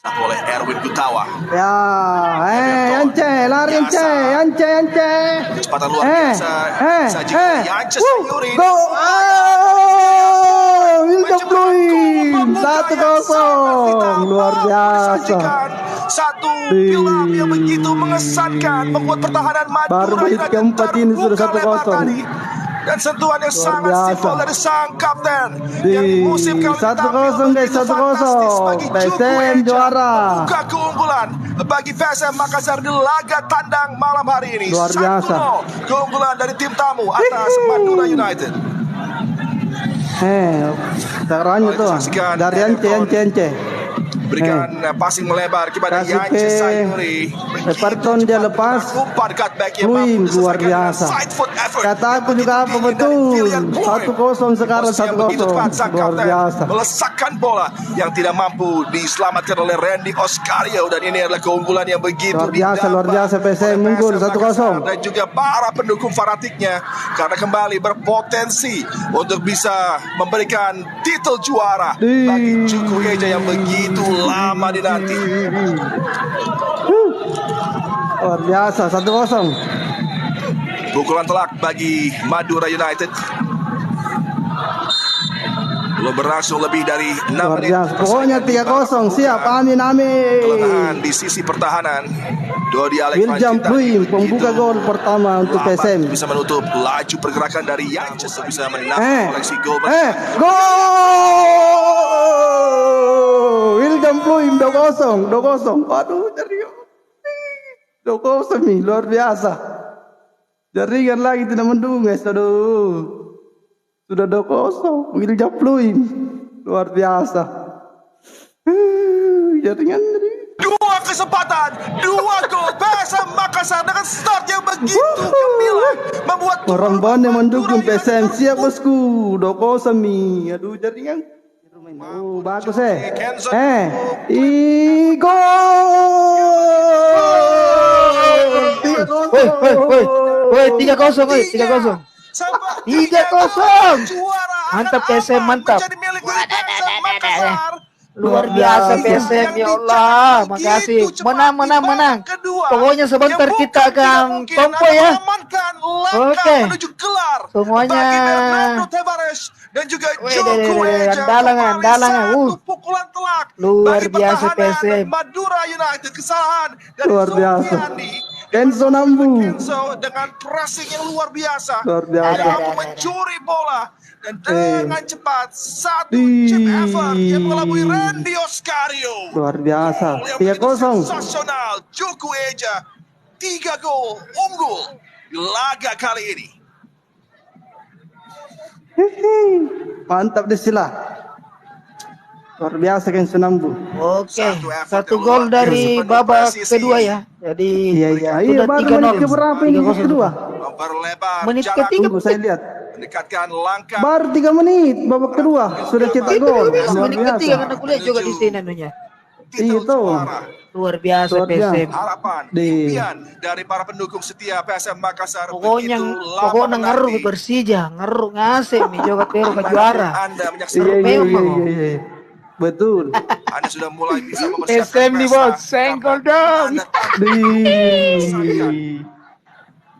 oleh Erwin Gutawa. Ya, Yance, lari Yance. Kecepatan luar biasa. Yance Sayuri. Go! Wildan Pluim 1-0. Luar biasa. Satu film yang begitu mengesankan membuat pertahanan Madura baru menit keempat ini sudah 1-0. Dan sentuhan yang sangat simpel dari sang kapten di musim kali 1-0 guys, 1-0. PSM juara. Buka keunggulan bagi PSM Makassar di laga tandang malam hari ini. Luar biasa. Keunggulan dari tim tamu atas Madura United. Caranya tuh dari Yance. Berikan passing melebar kepada Yance Sayuri. Everton dia lepas. Pluim luar biasa. Kata aku juga apa betul. 1-0 sekarang 1-0. Luar biasa. Melesakkan bola yang tidak mampu diselamatkan oleh Randy Oscario, dan ini adalah keunggulan yang begitu luar biasa PSM unggul 1-0. Dan juga para pendukung fanatiknya karena kembali berpotensi untuk bisa memberikan titel juara bagi Juku Eja yang begitu lama dinanti. Luar biasa 1-0. Pukulan telak bagi Madura United. Belum berlangsung lebih dari 6 menit. Pokoknya 3-0 siap. Amin. Kelemahan di sisi pertahanan. Dodi Alex Wildan Pluim pembuka gol pertama untuk PSM. Bisa menutup laju pergerakan dari Yance, bisa menambah koleksi gol. Gol! Wildan Pluim 2-0. Aduh, serius. 2-0 nih, luar biasa. Jaringan lagi tidak mendung guys. Aduh. Sudah 2-0. Wildan Pluim. Luar biasa. Jaringan tadi. 2 kesempatan, 2 gol PSM Makassar dengan start yang begitu gemilang membuat Ramban yang mendukung PSM siap bosku. 2-0 nih. Aduh, jaringan. Bagus Woi, 3-0 mantap PSM, mantap. Luar biasa PSM, ya Allah, makasih. Menang. Pokoknya sebentar kita akan tompo ya. Oke. Semuanya. Dan juga andalangan. Pukulan telak. Luar biasa PSM. Madura United, kesalahan dari luar biasa. Kenzo Nambu dengan pressing yang luar biasa. Mencuri bola dan dengan cepat satu chip effort yang mengelabui Randy Oscario. Luar biasa. 3-0. Sensasional. Juku Eja 3 gol unggul di laga kali ini. Mantap deh sila. Luar biasa Kenzo Nambu. Oke, 1 gol dari babak kedua ya. Jadi iya baru menit keberapa ini kedua? Menit ketiga saya lihat. Mendekatkan langkah. Baru 3 menit babak kedua sudah cetak gol. Menit ketiga karena kuliah juga di sini anunya. Itu luar biasa PSM. Harapan impian dari para pendukung setia PSM Makassar. Pokoknya ngaruh Persija, ngaruh ngasih nih joget Peru ke juara. Anda menyaksikan iya. Betul. Anda sudah mulai bisa mempersiapkan PSM nih bos, senggol dong.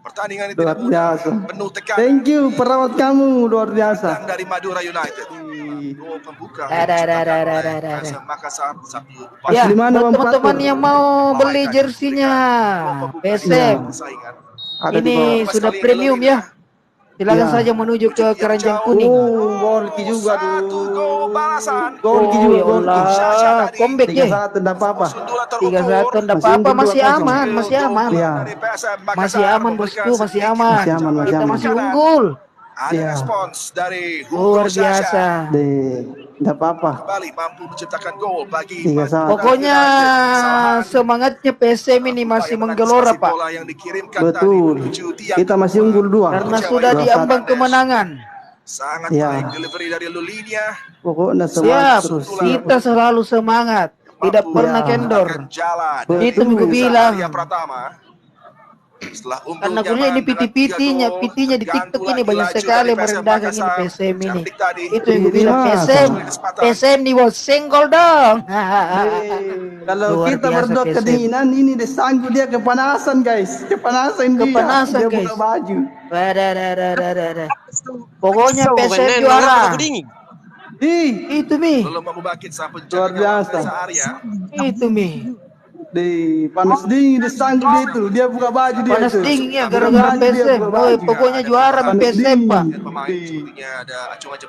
Pertandingan itu luar biasa. Penuh tekanan. Thank you perawat kamu luar biasa. Dari Madura United. Gol pembuka. Makassar 1. Ya, teman-teman yang mau beli jersinya PSM. Ini sudah premium ya. Silakan saja menuju ke Keranjang Kuning. Golki juga dulu. Golki juga. Comeback ya. 3-1 enggak apa-apa. 3-1 enggak apa-apa, masih aman. Masih aman bosku, masih aman. Kita masih unggul. Ada respons dari luar biasa. Enggak apa-apa. Kembali mampu menciptakan gol bagi. Pokoknya semangatnya PSM ini masih menggelora Pak. Betul. Kita masih unggul 2. Karena sudah diambang kemenangan. Sangat baik delivery dari Lulinia. Pokoknya semangat terus. Kita selalu semangat, tidak pernah kendor. Itu gue bilang. Setelah Karena gue ini PT-nya di TikTok ini banyak sekali merendahkan ini PSM ini. Itu yang gue bilang PSM di bawah senggol dong. Kalau kita berdua kedinginan ini deh sanggup dia kepanasan guys. Kepanasan dia guys. buka baju. Pokoknya PSM juara. Itu Mi. Luar biasa. Itu Mi. Panas dingin dia sanggup dia itu. Dia buka baju dia. Panas dingin ya gara-gara PSM. Pokoknya juara PSM Pak.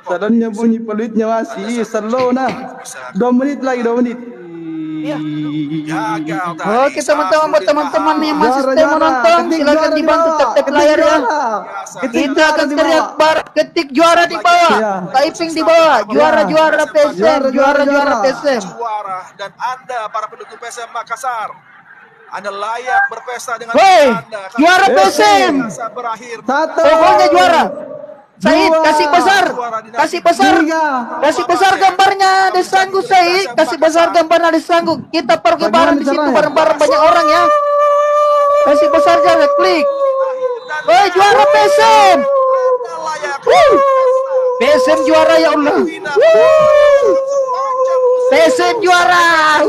Salonnya bunyi peluitnya masih slow nah. 2 menit lagi 2 menit. Ya. Oke teman-teman, buat teman-teman yang masih stay menonton, silakan dibantu tap layar ya. Kita akan teriak ketik juara di bawah, typing di bawah, juara PSM, juara PSM. Dan Anda para pendukung PSM Makassar, Anda layak berpesta dengan Anda. Juara PSM. Pokoknya juara. Said, kasih besar gambarnya Desanggu Said, kasih besar gambarnya Desanggu. Kita pergi bareng di situ bareng-bareng banyak orang ya. Kasih besar jangan klik. Woi juara PSM. PSM juara ya Allah. PSM juara.